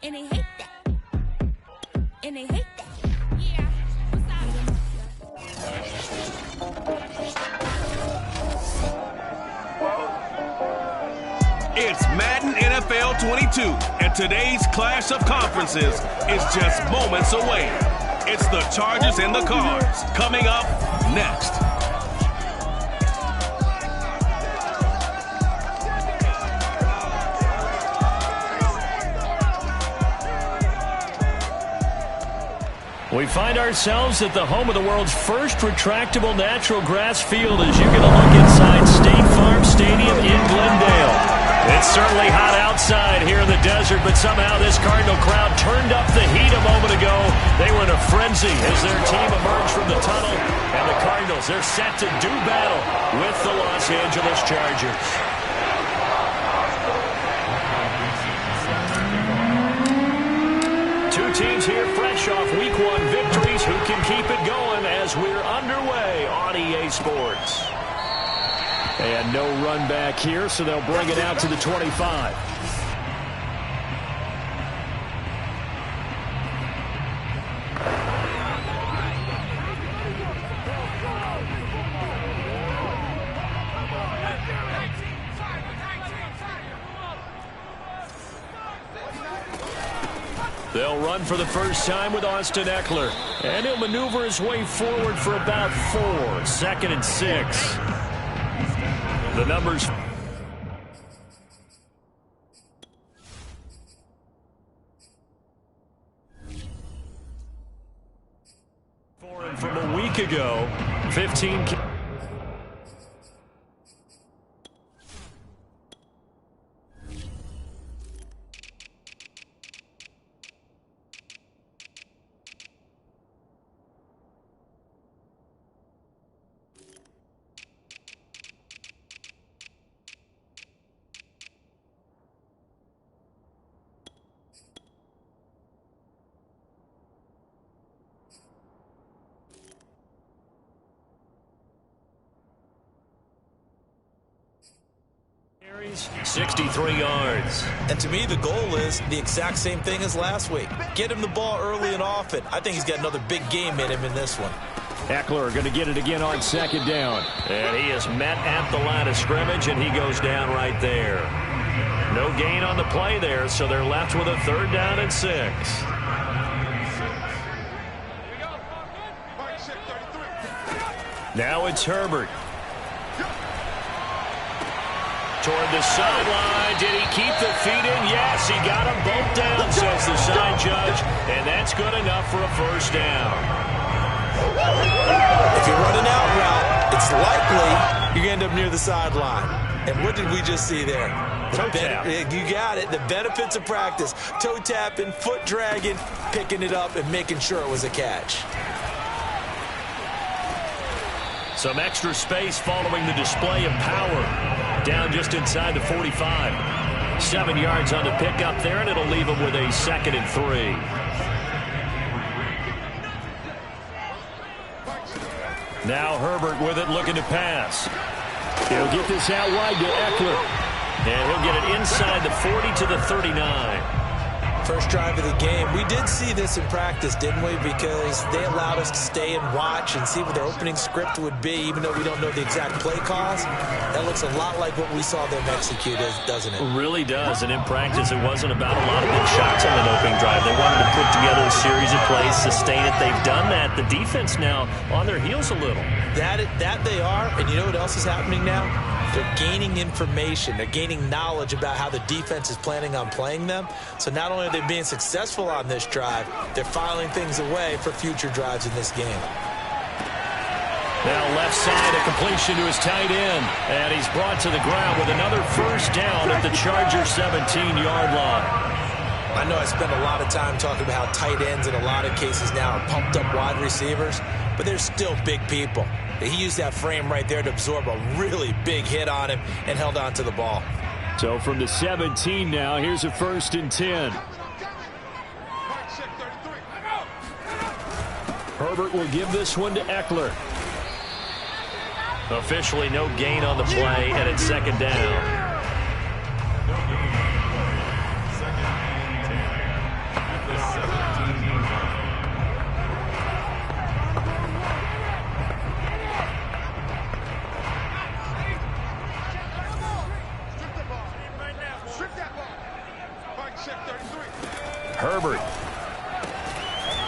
And they hate that. And they hate that. Yeah. It's Madden NFL 22, and today's clash of conferences is just moments away. It's the Chargers and the Cards coming up next. We find ourselves at the home of the world's first retractable natural grass field as you get a look inside State Farm Stadium in Glendale. It's certainly hot outside here in the desert, but somehow this Cardinal crowd turned up the heat a moment ago. They were in a frenzy as their team emerged from the tunnel, and the Cardinals, they're set to do battle with the Los Angeles Chargers. Two teams here fresh off Week 1 victories. Who can keep it going as we're underway on EA Sports? And no run back here, so they'll bring it out to the 25. They'll run for the first time with Austin Ekeler. And he'll maneuver his way forward for about 4. 2nd and 6. The numbers. From a week ago, 15. Carries 63 yards. And to me, the goal is the exact same thing as last week. Get him the ball early and often. I think he's got another big game in him in this one. Ekeler going to get it again on 2nd down. And he is met at the line of scrimmage, and he goes down right there. No gain on the play there, so they're left with a 3rd down and 6. Now it's Herbert. Toward the sideline. Did he keep the feet in? Yes, he got them both down, says the side judge. And that's good enough for a 1st down. If you're running out route, it's likely you're going to end up near the sideline. And what did we just see there? Toe tap. You got it. The benefits of practice. Toe tapping, foot dragging, picking it up, and making sure it was a catch. Some extra space following the display of power. Down just inside the 45. 7 yards on the pickup there, and it'll leave him with a 2nd and 3. Now Herbert with it, looking to pass. He'll get this out wide to Ekeler. And he'll get it inside the 40 to the 39. First drive of the game. We did see this in practice, didn't we? Because they allowed us to stay and watch and see what their opening script would be, even though we don't know the exact play calls. That looks a lot like what we saw them execute, doesn't it? It really does. And in practice, it wasn't about a lot of big shots on an opening drive. They wanted to put together a series of plays, sustain it. They've done that. The defense now on their heels a little. That they are. And you know what else is happening now? They're gaining information. They're gaining knowledge about how the defense is planning on playing them. So not only are they being successful on this drive, they're filing things away for future drives in this game. Now left side, a completion to his tight end. And he's brought to the ground with another 1st down at the Chargers' 17-yard line. I know I spend a lot of time talking about how tight ends in a lot of cases now are pumped up wide receivers, but they're still big people. He used that frame right there to absorb a really big hit on him and held on to the ball. So from the 17 now, here's a 1st and 10. Herbert will give this one to Ekeler. Officially no gain on the play, and it's 2nd down. Herbert.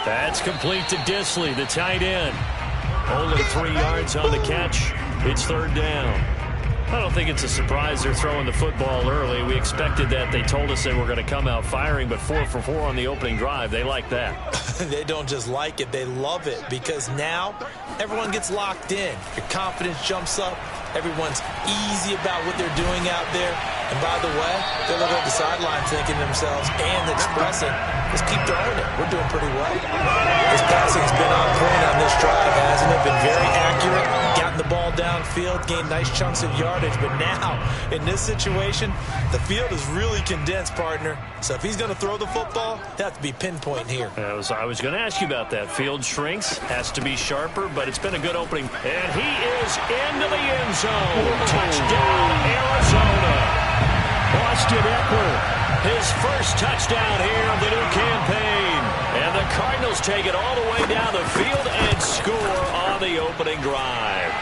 That's complete to Disley, the tight end. Only 3 yards on the catch. It's third down. I don't think it's a surprise they're throwing the football early. We expected that. They told us they were going to come out firing, but 4 for 4 on the opening drive. They like that. They don't just like it, they love it, because now everyone gets locked in. Your confidence jumps up. Everyone's easy about what they're doing out there. And by the way, they're looking at the sideline thinking to themselves and expressing, let's keep throwing it. We're doing pretty well. This passing's been on point on this drive, hasn't it? Been very accurate, gotten the ball downfield, gained nice chunks of yardage. But now, in this situation, the field is really condensed, partner. So if he's going to throw the football, he'll have to be pinpoint here. I was going to ask you about that. Field shrinks, has to be sharper, but it's been a good opening. And he is into the end zone. Touchdown, Arizona. Austin Eckler, his first touchdown here of the new campaign. And the Cardinals take it all the way down the field and score on the opening drive.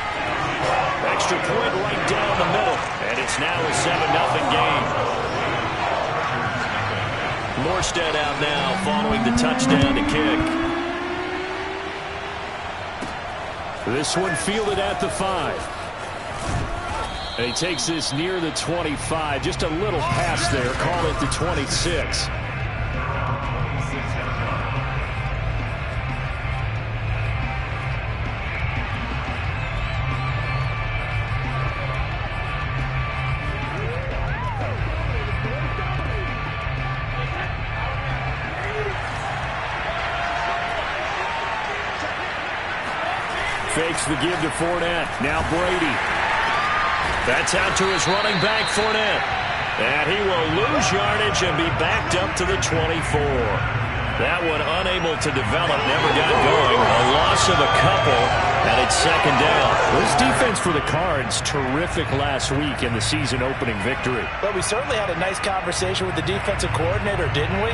Extra point right down the middle. And it's now a 7-0 game. Morstead out now following the touchdown to kick. This one fielded at the 5. And he takes this near the 25. Just a little pass there. Call it the 26. Fakes the give to Fournette. Now Brady. That's out to his running back, Fournette. And he will lose yardage and be backed up to the 24. That one unable to develop, never got going. A loss of a couple, and it's second down. This defense for the Cards, terrific last week in the season-opening victory. Well, we certainly had a nice conversation with the defensive coordinator, didn't we?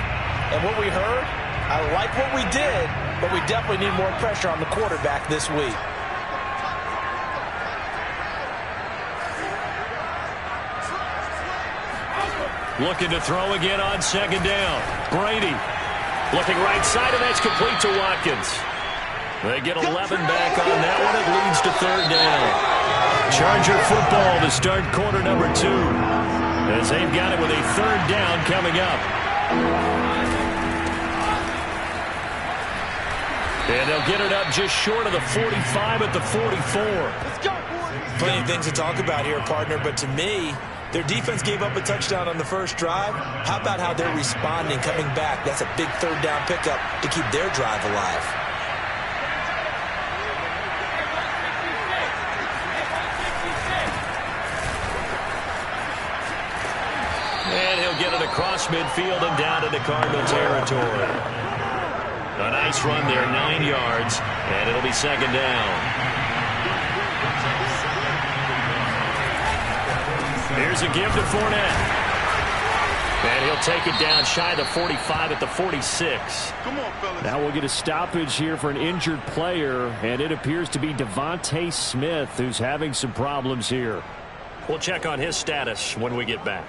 And what we heard, I like what we did, but we definitely need more pressure on the quarterback this week. Looking to throw again on second down. Brady looking right side, and that's complete to Watkins. They get 11 back on that one. It leads to third down. Charger football to start quarter number 2. As they've got it with a third down coming up. And they'll get it up just short of the 45 at the 44. Plenty of things to talk about here, partner, but to me, their defense gave up a touchdown on the first drive. How about how they're responding, coming back? That's a big third down pickup to keep their drive alive. And he'll get it across midfield and down into Cardinal territory. A nice run there, 9 yards, and it'll be second down. Here's a give to Fournette. And he'll take it down shy of the 45 at the 46. Come on, fellas. Now we'll get a stoppage here for an injured player, and it appears to be Devontae Smith who's having some problems here. We'll check on his status when we get back.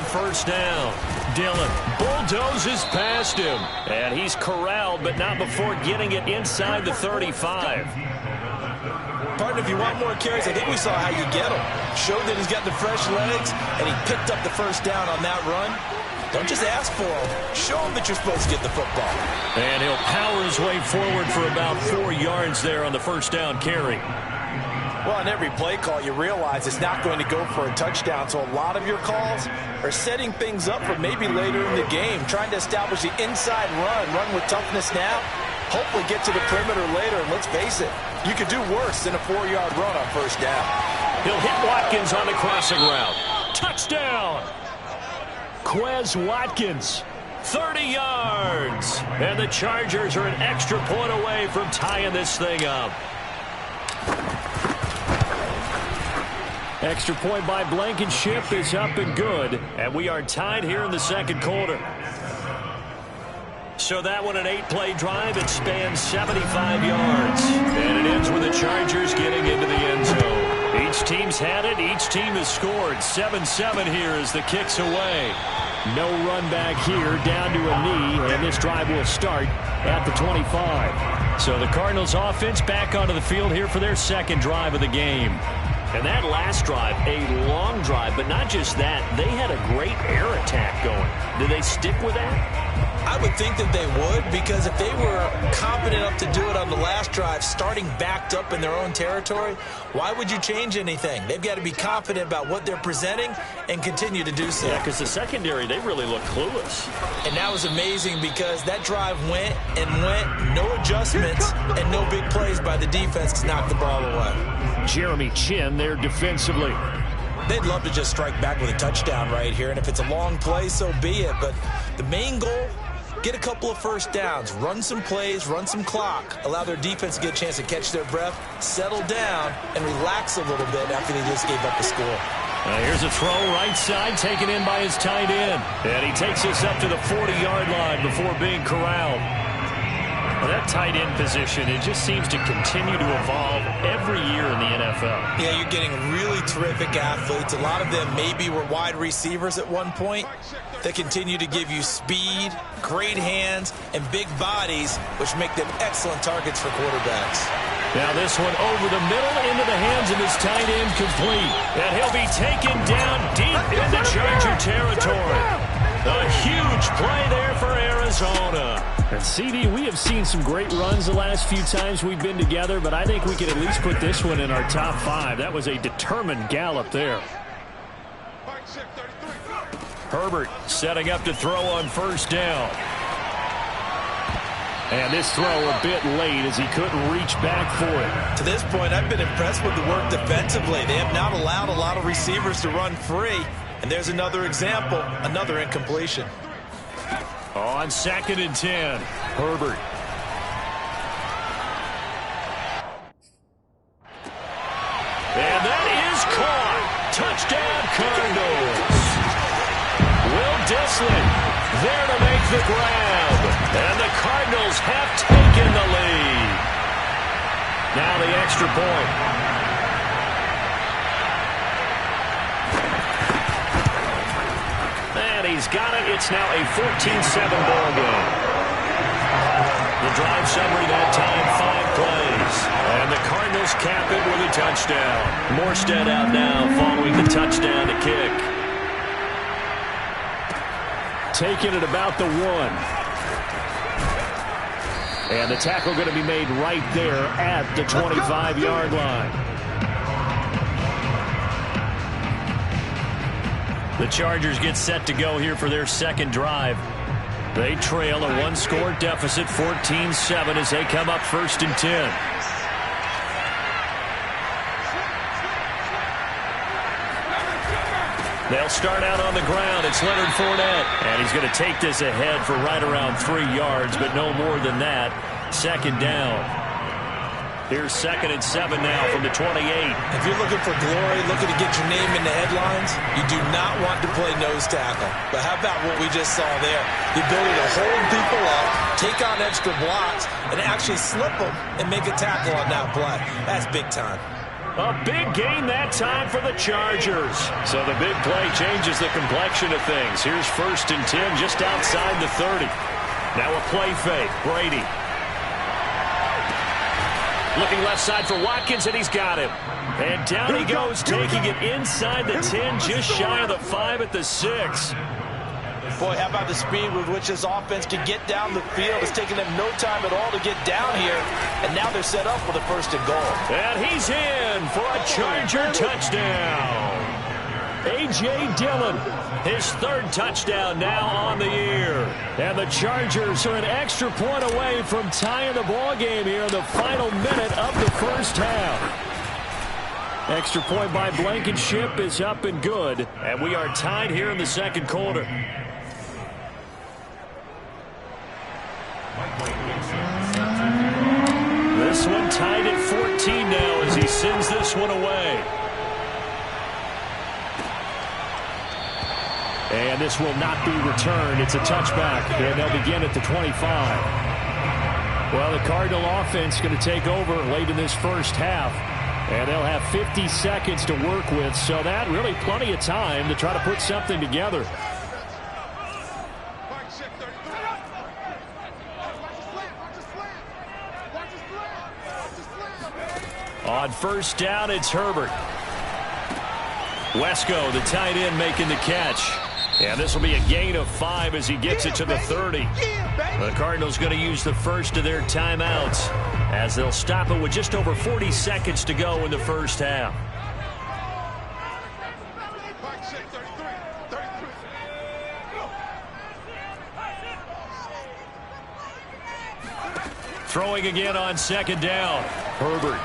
First down. Dillon bulldozes past him. And he's corralled, but not before getting it inside the 35. Partner, if you want more carries, I think we saw how you get them. Showed that he's got the fresh legs, and he picked up the first down on that run. Don't just ask for him. Show him that you're supposed to get the football. And he'll power his way forward for about 4 yards there on the first down carry. Well, on every play call, you realize it's not going to go for a touchdown, so a lot of your calls are setting things up for maybe later in the game, trying to establish the inside run with toughness now, hopefully get to the perimeter later, and let's face it, you could do worse than a 4-yard run on first down. He'll hit Watkins on the crossing route. Touchdown! Quez Watkins, 30 yards. And the Chargers are an extra point away from tying this thing up. Extra point by Blankenship is up and good. And we are tied here in the second quarter. So that one, an 8-play drive. It spans 75 yards. And it ends with the Chargers getting into the end zone. Each team's had it. Each team has scored. 7-7 here as the kick's away. No run back here, down to a knee. And this drive will start at the 25. So the Cardinals offense back onto the field here for their second drive of the game. And that last drive, a long drive, but not just that. They had a great air attack going. Do they stick with that? I would think that they would, because if they were confident enough to do it on the last drive, starting backed up in their own territory, why would you change anything? They've got to be confident about what they're presenting and continue to do so. Yeah, because the secondary, they really look clueless. And that was amazing because that drive went and went, no adjustments and no big plays by the defense to knock the ball away. Jeremy Chinn there defensively. They'd love to just strike back with a touchdown right here, and if it's a long play, so be it. But the main goal, get a couple of first downs, run some plays, run some clock, allow their defense to get a chance to catch their breath, settle down, and relax a little bit after they just gave up the score. Here's a throw right side taken in by his tight end. And he takes us up to the 40-yard line before being corralled. Well, that tight end position, it just seems to continue to evolve every year in the NFL. Yeah, you're getting really terrific athletes. A lot of them maybe were wide receivers at one point. They continue to give you speed, great hands, and big bodies, which make them excellent targets for quarterbacks. Now this one over the middle into the hands of his tight end, complete. And he'll be taken down deep into Charger territory. A huge play there for Arizona. And CD, we have seen some great runs the last few times we've been together, but I think we can at least put this one in our top 5. That was a determined gallop there. Herbert setting up to throw on first down. And this throw a bit late as he couldn't reach back for it. To this point, I've been impressed with the work defensively. They have not allowed a lot of receivers to run free. And there's another example, another incompletion. On 2nd and 10, Herbert. And that is caught. Touchdown, Cardinals. Will Dissly there to make the grab. And the Cardinals have taken the lead. Now the extra point. And he's got it. It's now a 14-7 ball game. The drive summary that time, 5 plays. And the Cardinals cap it with a touchdown. Morstead out now following the touchdown to kick. Taking it about the 1. And the tackle going to be made right there at the 25-yard line. The Chargers get set to go here for their second drive. They trail a 1-score deficit, 14-7, as they come up 1st and 10. They'll start out on the ground. It's Leonard Fournette. And he's going to take this ahead for right around 3 yards, but no more than that. 2nd down. Here's 2nd and 7 now from the 28. If you're looking for glory, looking to get your name in the headlines, you do not want to play nose tackle. But how about what we just saw there? The ability to hold people up, take on extra blocks, and actually slip them and make a tackle on that play. That's big time. A big gain that time for the Chargers. So the big play changes the complexion of things. Here's 1st and 10 just outside the 30. Now a play fake. Brady. Looking left side for Watkins, and he's got him. And down he goes, taking it inside the 10, just shy of the 5 at the 6. Boy, how about the speed with which this offense can get down the field? It's taking them no time at all to get down here, and now they're set up for the 1st and goal. And he's in for a Charger touchdown. A.J. Dillon, his 3rd touchdown now on the year. And the Chargers are an extra point away from tying the ball game here in the final minute of the first half. Extra point by Blankenship is up and good. And we are tied here in the second quarter. This one tied at 14 now as he sends this one away. And this will not be returned. It's a touchback, and they'll begin at the 25. Well, the Cardinal offense going to take over late in this first half, and they'll have 50 seconds to work with, so that really plenty of time to try to put something together. On first down, it's Herbert. Wesco, the tight end, making the catch. And this will be a gain of 5 as he gets it to the 30. The Cardinals going to use the first of their timeouts as they'll stop it with just over 40 seconds to go in the first half. Throwing again on second down. Herbert.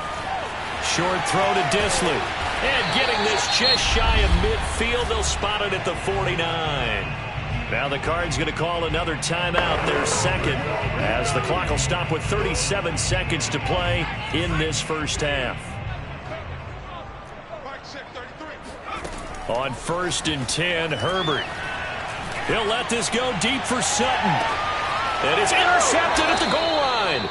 Short throw to Dissly. And getting this just shy of midfield. They'll spot it at the 49. Now the Cards going to call another timeout, their second, as the clock will stop with 37 seconds to play in this first half. On 1st and 10, Herbert. He'll let this go deep for Sutton. And it's intercepted at the goal line.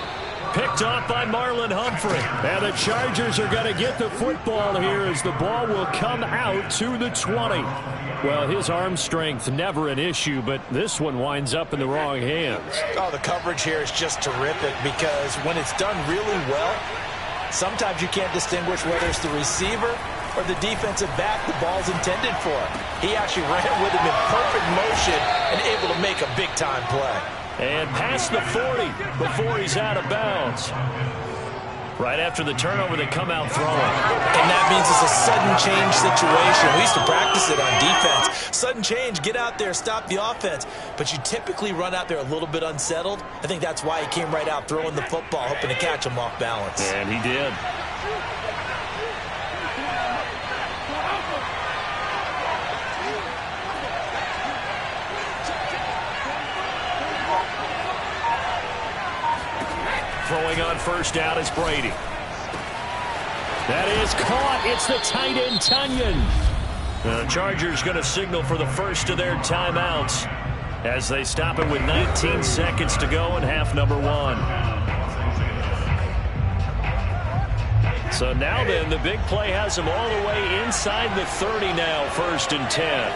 Picked off by Marlon Humphrey. And the Chargers are going to get the football here as the ball will come out to the 20. Well, his arm strength never an issue, but this one winds up in the wrong hands. Oh, the coverage here is just terrific because when it's done really well, sometimes you can't distinguish whether it's the receiver or the defensive back the ball's intended for. He actually ran with him in perfect motion and able to make a big-time play. And past the 40 before he's out of bounds. Right after the turnover, they come out throwing. And that means it's a sudden change situation. We used to practice it on defense. Sudden change, get out there, stop the offense. But you typically run out there a little bit unsettled. I think that's why he came right out throwing the football, hoping to catch him off balance. And he did. Throwing on first down is Brady. That is caught. It's the tight end, Tunyon. The Chargers going to signal for the first of their timeouts as they stop it with 19 seconds to go in half number 1. So now then, the big play has them all the way inside the 30 now, 1st and 10.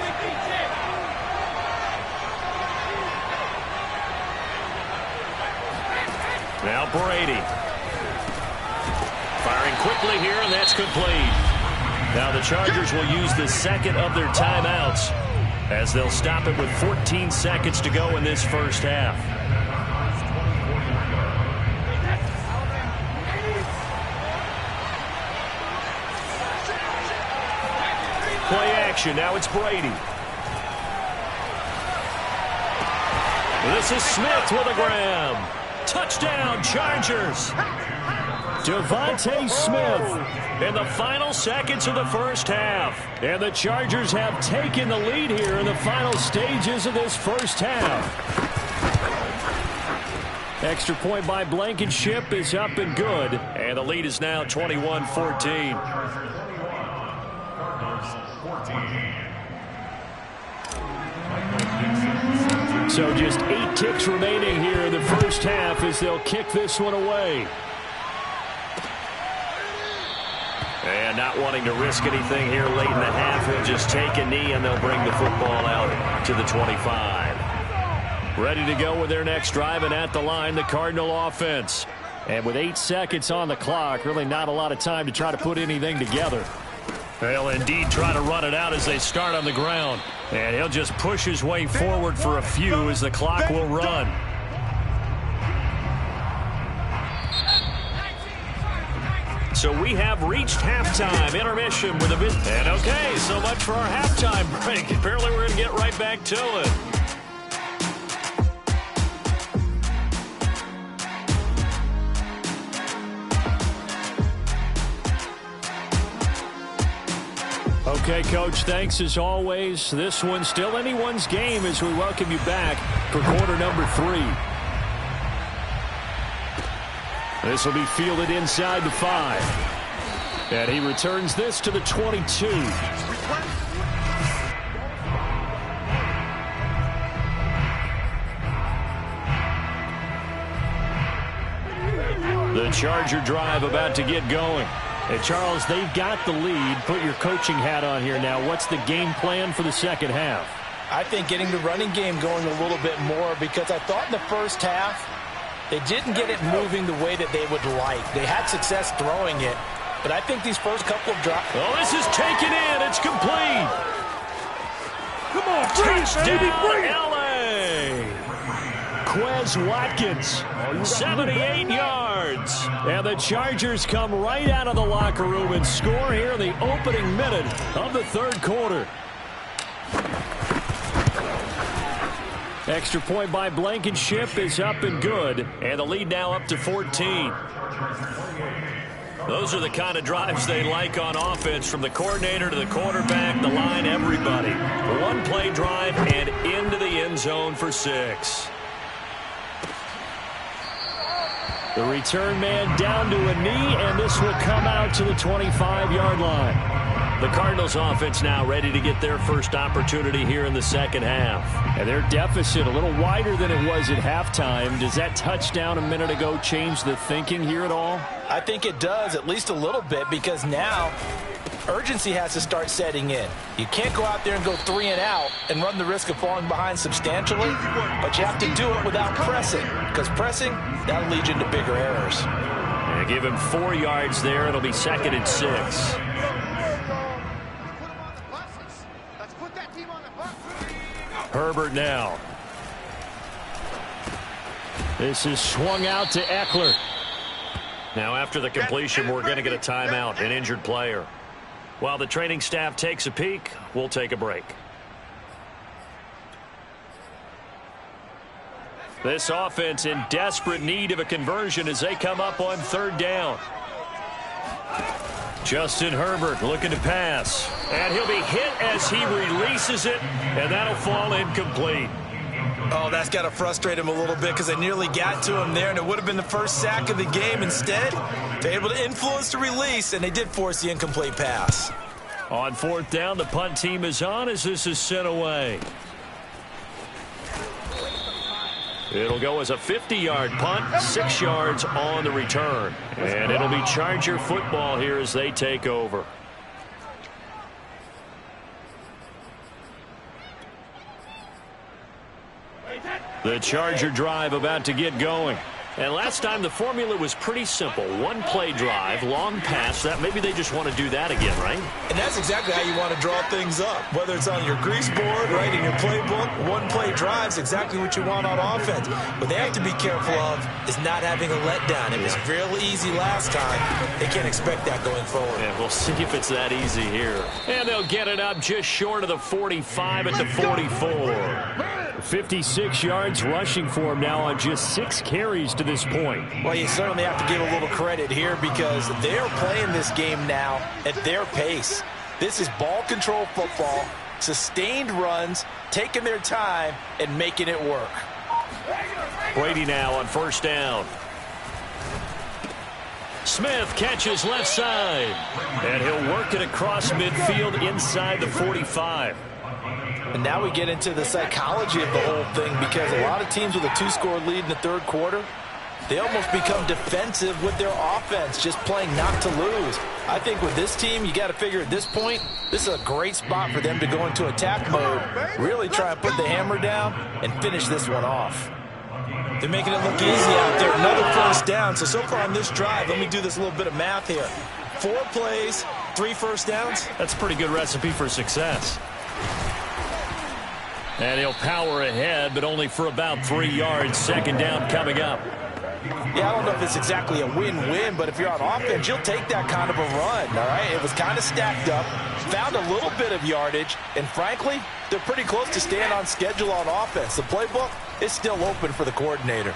Now Brady. Firing quickly here, and that's complete. Now the Chargers will use the second of their timeouts as they'll stop it with 14 seconds to go in this first half. Play action. Now it's Brady. This is Smith with a grab. Touchdown, Chargers. Devontae Smith in the final seconds of the first half. And the Chargers have taken the lead here in the final stages of this first half. Extra point by Blankenship is up and good. And the lead is now 21-14. So just 8 ticks remaining here in the first half as they'll kick this one away. And not wanting to risk anything here late in the half, he'll just take a knee and they'll bring the football out to the 25. Ready to go with their next drive, and at the line, the Cardinal offense. And with 8 seconds on the clock, really not a lot of time to try to put anything together. They'll indeed try to run it out as they start on the ground. And he'll just push his way forward for a few as the clock will run. So we have reached halftime, intermission with a bit. And okay, so much for our halftime break. Apparently we're going to get right back to it. Okay, Coach, thanks as always. This one's still anyone's game as we welcome you back for quarter number 3. This will be fielded inside the 5. And he returns this to the 22. The Charger drive about to get going. And Charles, they've got the lead. Put your coaching hat on here now. What's the game plan for the second half? I think getting the running game going a little bit more, because I thought in the first half they didn't get it moving the way that they would like. They had success throwing it, but I think these first couple of drops... Oh, this is taken in. It's complete. Come on, bring it, baby, bring it. L.A. Quez Watkins, 78 yards. And the Chargers come right out of the locker room and score here in the opening minute of the third quarter. Extra point by Blankenship is up and good. And the lead now up to 14. Those are the kind of drives they like on offense, from the coordinator to the quarterback, the line, everybody. One-play drive and into the end zone for 6. The return man down to a knee, and this will come out to the 25-yard line. The Cardinals offense now ready to get their first opportunity here in the second half. And their deficit a little wider than it was at halftime. Does that touchdown a minute ago change the thinking here at all? I think it does, at least a little bit, because now urgency has to start setting in. You can't go out there and go 3 and out and run the risk of falling behind substantially, but you have to do it without pressing, because pressing, that'll lead you into bigger errors. And give him 4 yards there. It'll be 2nd and 6. Herbert now. This is swung out to Eckler. Now after the completion, we're going to get a timeout, an injured player. While the training staff takes a peek, we'll take a break. This offense in desperate need of a conversion as they come up on 3rd down. Justin Herbert looking to pass. And he'll be hit as he releases it, and that'll fall incomplete. Oh, that's got to frustrate him a little bit, because they nearly got to him there, and it would have been the first sack of the game. Instead, they're able to influence the release, and they did force the incomplete pass. On 4th down, the punt team is on as this is sent away. It'll go as a 50-yard punt, 6 yards on the return. And it'll be Charger football here as they take over. The Charger drive about to get going. And last time the formula was pretty simple. One-play drive, long pass. That maybe they just want to do that again, right? And that's exactly how you want to draw things up. Whether it's on your grease board, right, in your playbook, one-play drive's exactly what you want on offense. What they have to be careful of is not having a letdown. It was real easy last time. They can't expect that going forward. And we'll see if it's that easy here. And they'll get it up just short of the 45 at the 44. 56 yards rushing for him now on just 6 carries to this point. Well, you certainly have to give a little credit here, because they're playing this game now at their pace. This is ball control football, sustained runs, taking their time, and making it work. Brady now on 1st down. Smith catches left side, and he'll work it across midfield inside the 45. And now we get into the psychology of the whole thing, because a lot of teams with a 2-score lead in the 3rd quarter, they almost become defensive with their offense, just playing not to lose. I think with this team, you got to figure at this point, this is a great spot for them to go into attack mode, really try and put the hammer down and finish this one off. They're making it look easy out there. Another 1st down. So far on this drive, let me do this little bit of math here. 4 plays, 3 1st downs. That's a pretty good recipe for success. And he'll power ahead, but only for about 3 yards. 2nd down coming up. Yeah, I don't know if it's exactly a win-win, but if you're on offense, you'll take that kind of a run, all right? It was kind of stacked up, found a little bit of yardage, and frankly, they're pretty close to staying on schedule on offense. The playbook is still open for the coordinator.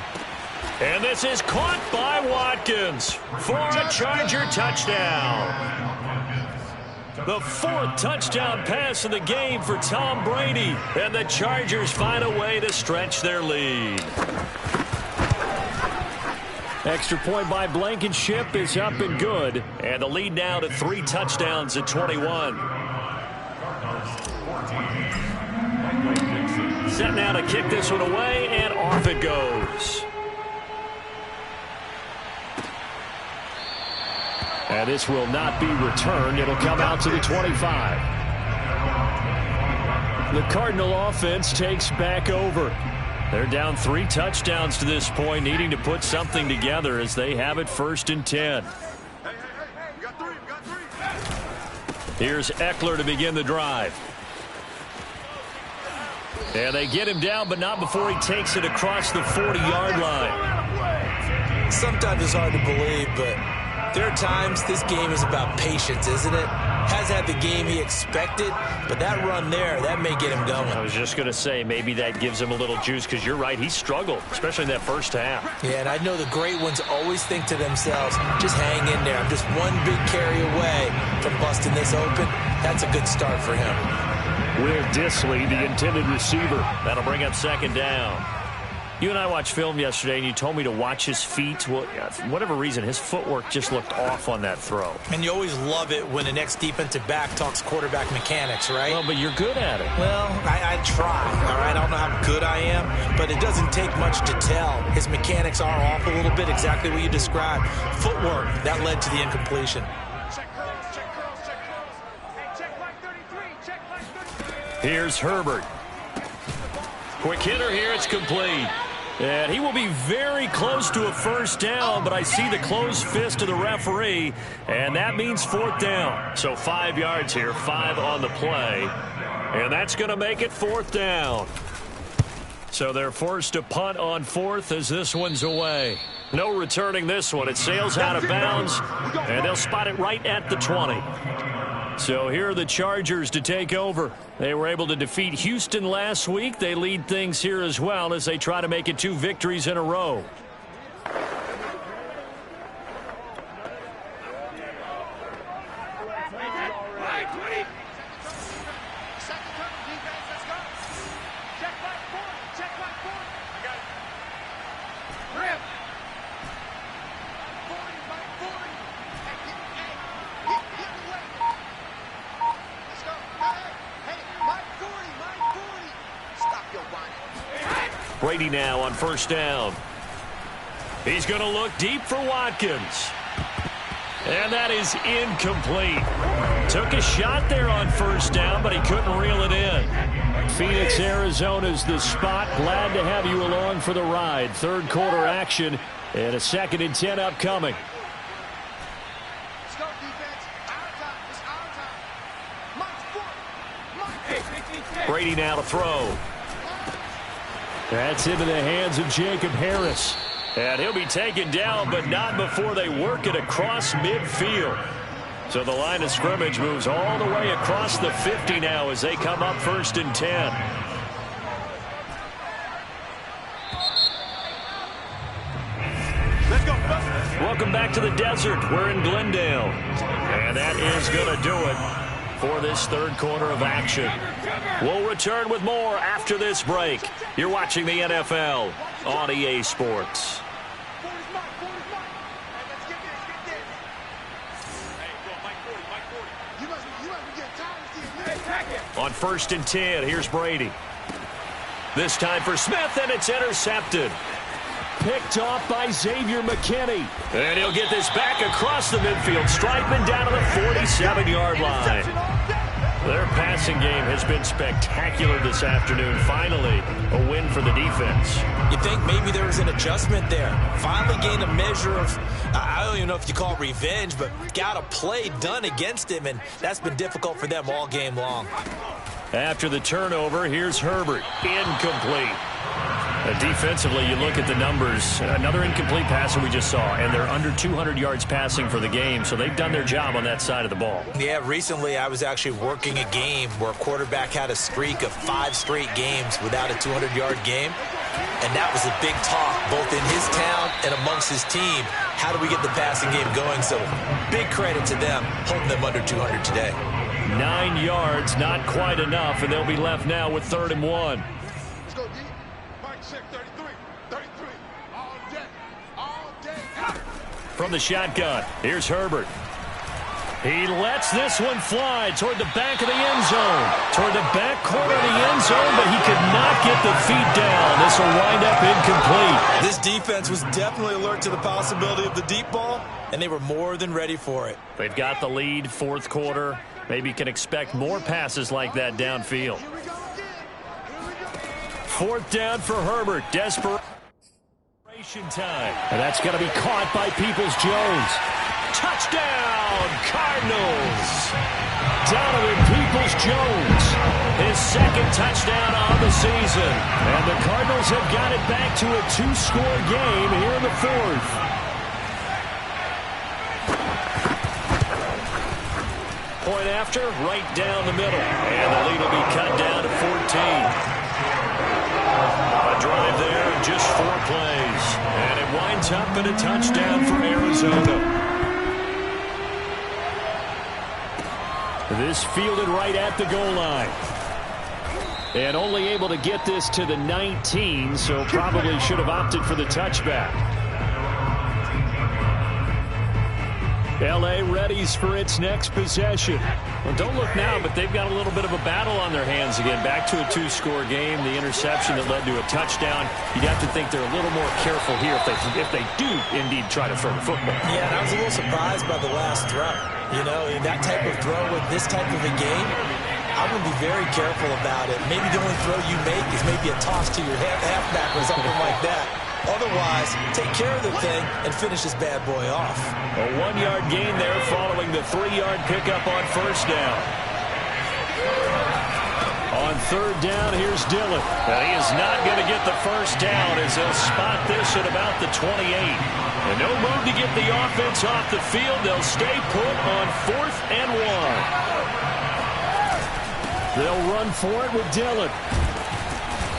And this is caught by Watkins for a Charger touchdown. The 4th touchdown pass of the game for Tom Brady. And the Chargers find a way to stretch their lead. Extra point by Blankenship is up and good. And the lead now to 3 touchdowns at 21. Set now to kick this one away, and off it goes. And this will not be returned. It'll come out to the 25. The Cardinal offense takes back over. They're down 3 touchdowns to this point, needing to put something together as they have it 1st and 10. Here's Eckler to begin the drive. And they get him down, but not before he takes it across the 40-yard line. Sometimes it's hard to believe, but there are times this game is about patience, isn't it? Has had the game he expected, but that run there, that may get him going. I was just going to say, maybe that gives him a little juice, because you're right, he struggled, especially in that first half. Yeah, and I know the great ones always think to themselves, just hang in there. I'm just one big carry away from busting this open. That's a good start for him. Will Dissly, the intended receiver. That'll bring up 2nd down. You and I watched film yesterday, and you told me to watch his feet. Well, for whatever reason, his footwork just looked off on that throw. And you always love it when the next defensive back talks quarterback mechanics, right? Well, but you're good at it. Well, I try, all right? I don't know how good I am, but it doesn't take much to tell. His mechanics are off a little bit, exactly what you described. Footwork, that led to the incompletion. Here's Herbert. Quick hitter here, it's complete. And he will be very close to a 1st down, but I see the closed fist of the referee, and that means 4th down. So 5 yards here, 5 on the play, and that's going to make it 4th down. So they're forced to punt on 4th as this one's away. No returning this one. It sails out of bounds, and they'll spot it right at the 20. So here are the Chargers to take over. They were able to defeat Houston last week. They lead things here as well as they try to make it 2 victories in a row. Brady now on 1st down. He's going to look deep for Watkins. And that is incomplete. Took a shot there on 1st down, but he couldn't reel it in. Phoenix, Arizona's the spot. Glad to have you along for the ride. 3rd quarter action and a 2nd and 10 upcoming. Let's go, defense. Our time. It's our time. Brady now to throw. That's into the hands of Jacob Harris. And he'll be taken down, but not before they work it across midfield. So the line of scrimmage moves all the way across the 50 now as they come up 1st and 10. Let's go. Welcome back to the desert. We're in Glendale. And that is going to do it for this 3rd quarter of action. We'll return with more after this break. You're watching the NFL on EA Sports. On 1st and 10, here's Brady. This time for Smith, and it's intercepted. Picked off by Xavier McKinney. And he'll get this back across the midfield. Strikeman down to the 47-yard line. Their passing game has been spectacular this afternoon. Finally, a win for the defense. You think maybe there was an adjustment there. Finally gained a measure of, I don't even know if you call it revenge, but got a play done against him, and that's been difficult for them all game long. After the turnover, here's Herbert. Incomplete. Defensively, you look at the numbers. Another incomplete passer we just saw, and they're under 200 yards passing for the game, so they've done their job on that side of the ball. Yeah, recently I was actually working a game where a quarterback had a streak of 5 straight games without a 200-yard game, and that was a big talk both in his town and amongst his team. How do we get the passing game going? So big credit to them, holding them under 200 today. 9 yards, not quite enough, and they'll be left now with 3rd and 1. Let's go, D. Mike check 33. 33. All day. All day. From the shotgun, here's Herbert. He lets this one fly toward the back of the end zone. Toward the back corner of the end zone, but he could not get the feet down. This will wind up incomplete. This defense was definitely alert to the possibility of the deep ball, and they were more than ready for it. They've got the lead, fourth quarter. Maybe you can expect more passes like that downfield. Fourth down for Herbert. Desperation time. And that's going to be caught by Peoples-Jones. Touchdown, Cardinals. Donovan Peoples-Jones. His second touchdown on the season. And the Cardinals have got it back to a two-score game here in the fourth. Point after, right down the middle. And the lead will be cut down to 14. A drive there in just 4 plays. And it winds up in a touchdown for Arizona. This fielded right at the goal line. And only able to get this to the 19, so probably should have opted for the touchback. L.A. readies for its next possession. Well, don't look now, but they've got a little bit of a battle on their hands again. Back to a two-score game. The interception that led to a touchdown. You'd have to think they're a little more careful here if they do indeed try to throw the football. Yeah, and I was a little surprised by the last throw. You know, in that type of throw with this type of a game, I'm going to be very careful about it. Maybe the only throw you make is maybe a toss to your halfback or something like that. Otherwise, take care of the thing and finish this bad boy off. A 1-yard gain there following the 3-yard pickup on first down. On third down, here's Dillon. But he is not going to get the first down as they'll spot this at about the 28. And no move to get the offense off the field. They'll stay put on 4th and 1. They'll run for it with Dillon.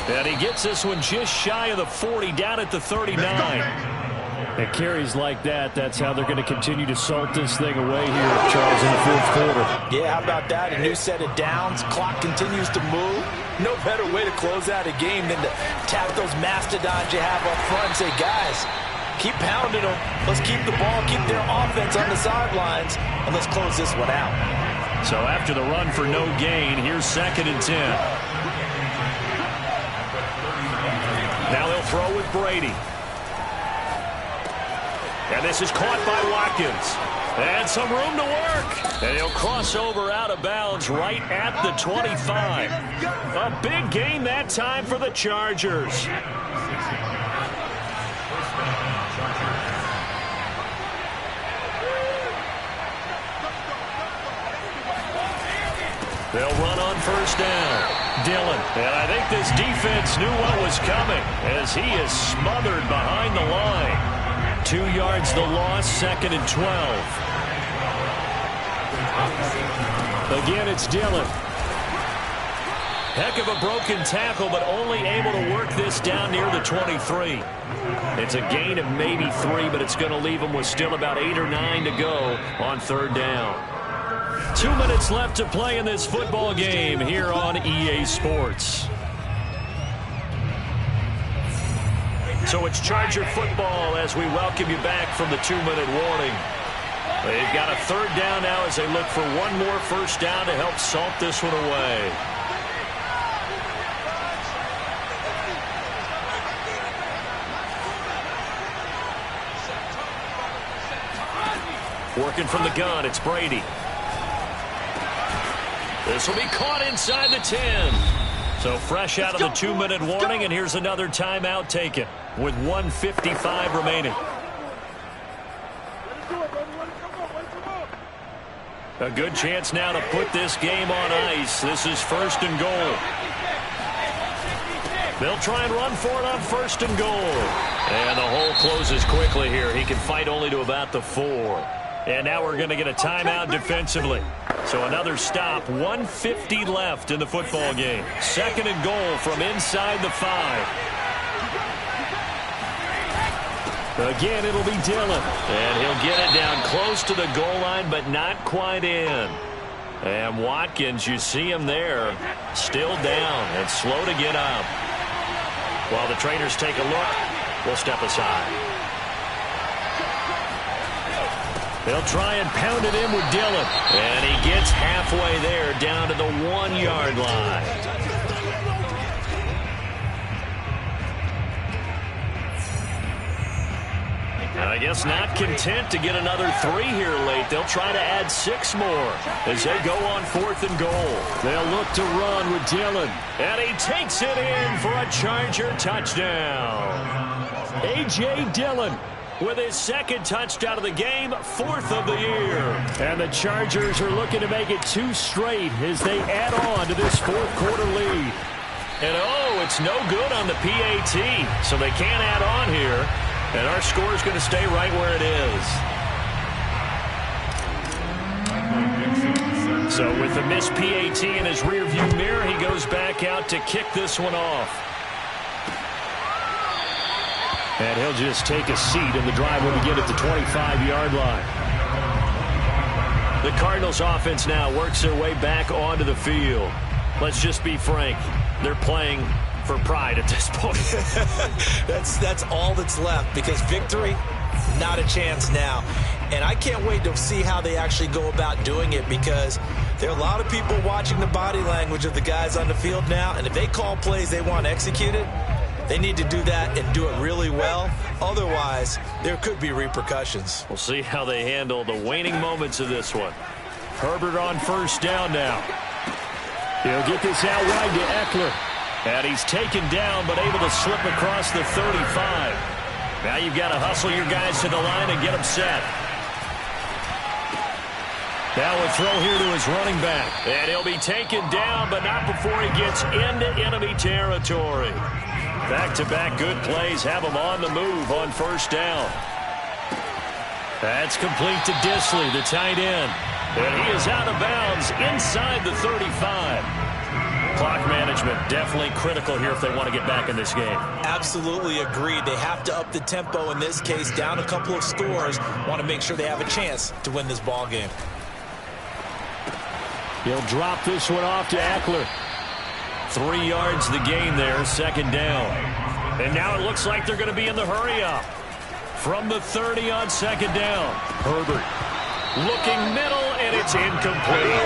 And he gets this one just shy of the 40, down at the 39. It carries like that. That's how they're going to continue to salt this thing away here, Charles, in the fourth quarter. Yeah, how about that? A new set of downs. Clock continues to move. No better way to close out a game than to tap those mastodons you have up front and say, guys, keep pounding them. Let's keep the ball, keep their offense on the sidelines, and let's close this one out. So after the run for no gain, here's 2nd and 10. Now they'll throw with Brady. And this is caught by Watkins. And some room to work. And he'll cross over out of bounds right at the 25. A big gain that time for the Chargers. They'll run on first down. Dillon. And I think this defense knew what was coming as he is smothered behind the line. 2 yards the loss, 2nd and 12. Again, it's Dillon. Heck of a broken tackle, but only able to work this down near the 23. It's a gain of maybe 3, but it's going to leave them with still about 8 or 9 to go on third down. 2 minutes left to play in this football game here on EA Sports. So it's Charger football as we welcome you back from the 2-minute warning. They've got a third down now as they look for one more first down to help salt this one away. Working from the gun, it's Brady. This will be caught inside the 10. So fresh out of the 2-minute warning, and here's another timeout taken with 1:55 remaining. A good chance now to put this game on ice. This is 1st and goal. They'll try and run for it on 1st and goal. And the hole closes quickly here. He can fight only to about the 4. And now we're going to get a timeout defensively. So another stop, 1:50 left in the football game. 2nd and goal from inside the 5. Again, it'll be Dillon. And he'll get it down close to the goal line, but not quite in. And Watkins, you see him there, still down and slow to get up. While the trainers take a look, we'll step aside. They'll try and pound it in with Dillon. And he gets halfway there, down to the 1-yard line. And I guess not content to get another 3 here late. They'll try to add 6 more as they go on 4th and goal. They'll look to run with Dillon. And he takes it in for a Charger touchdown. A.J. Dillon with his 2nd touchdown of the game, 4th of the year. And the Chargers are looking to make it 2 straight as they add on to this 4th quarter lead. And oh, it's no good on the PAT, so they can't add on here. And our score is going to stay right where it is. So with the missed PAT in his rearview mirror, he goes back out to kick this one off. And he'll just take a seat, and the drive will begin at the 25-yard line. The Cardinals offense now works their way back onto the field. Let's just be frank. They're playing for pride at this point. That's all that's left, because victory, not a chance now. And I can't wait to see how they actually go about doing it, because there are a lot of people watching the body language of the guys on the field now, and if they call plays they want executed, they need to do that and do it really well. Otherwise, there could be repercussions. We'll see how they handle the waning moments of this one. Herbert on 1st down now. He'll get this out wide to Eckler. And he's taken down, but able to slip across the 35. Now you've got to hustle your guys to the line and get them set. Now a throw here to his running back. And he'll be taken down, but not before he gets into enemy territory. Back-to-back good plays have him on the move on 1st down. That's complete to Disley, the tight end. And he is out of bounds inside the 35. Clock management definitely critical here if they want to get back in this game. Absolutely agreed. They have to up the tempo in this case, down a couple of scores. Want to make sure they have a chance to win this ball game. He'll drop this one off to Eckler. 3 yards the gain there, 2nd down. And now it looks like they're going to be in the hurry up. From the 30 on 2nd down. Herbert looking middle, and it's incomplete.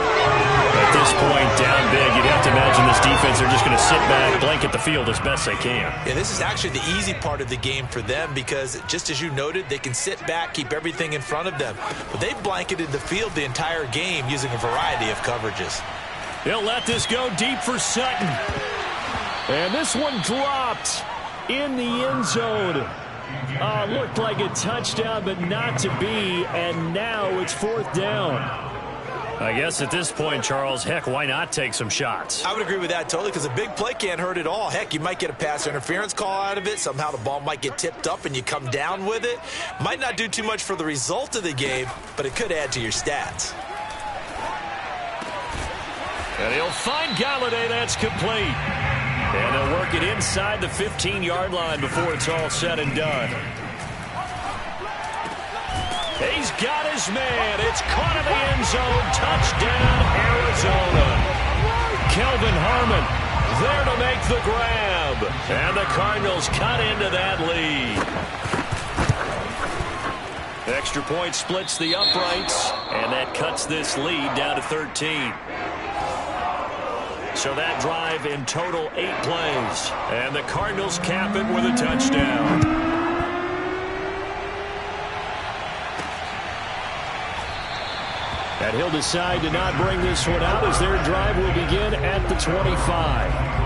At this point, down big, you'd have to imagine this defense, they're just going to sit back, blanket the field as best they can. Yeah, this is actually the easy part of the game for them, because just as you noted, they can sit back, keep everything in front of them. But they've blanketed the field the entire game using a variety of coverages. They'll let this go deep for Sutton. And this one dropped in the end zone. Looked like a touchdown, but not to be, and now it's 4th down. I guess at this point, Charles, heck, why not take some shots? I would agree with that totally, because a big play can't hurt at all. Heck, you might get a pass interference call out of it. Somehow the ball might get tipped up and you come down with it. Might not do too much for the result of the game, but it could add to your stats. And he'll find Galladay. That's complete. And they'll work it inside the 15-yard line before it's all said and done. He's got his man. It's caught in the end zone. Touchdown, Arizona. Kelvin Harmon there to make the grab. And the Cardinals cut into that lead. Extra point splits the uprights, and that cuts this lead down to 13. So that drive in total 8 plays. And the Cardinals cap it with a touchdown. And he'll decide to not bring this one out as their drive will begin at the 25.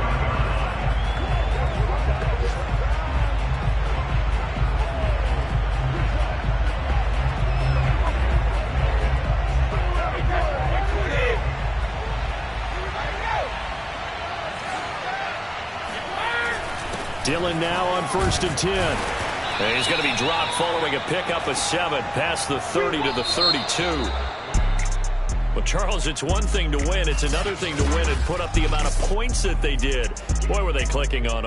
Dillon now on 1st and 10. And he's going to be dropped following a pickup of 7 past the 30 to the 32. Well, Charles, it's one thing to win. It's another thing to win and put up the amount of points that they did. Boy, were they clicking on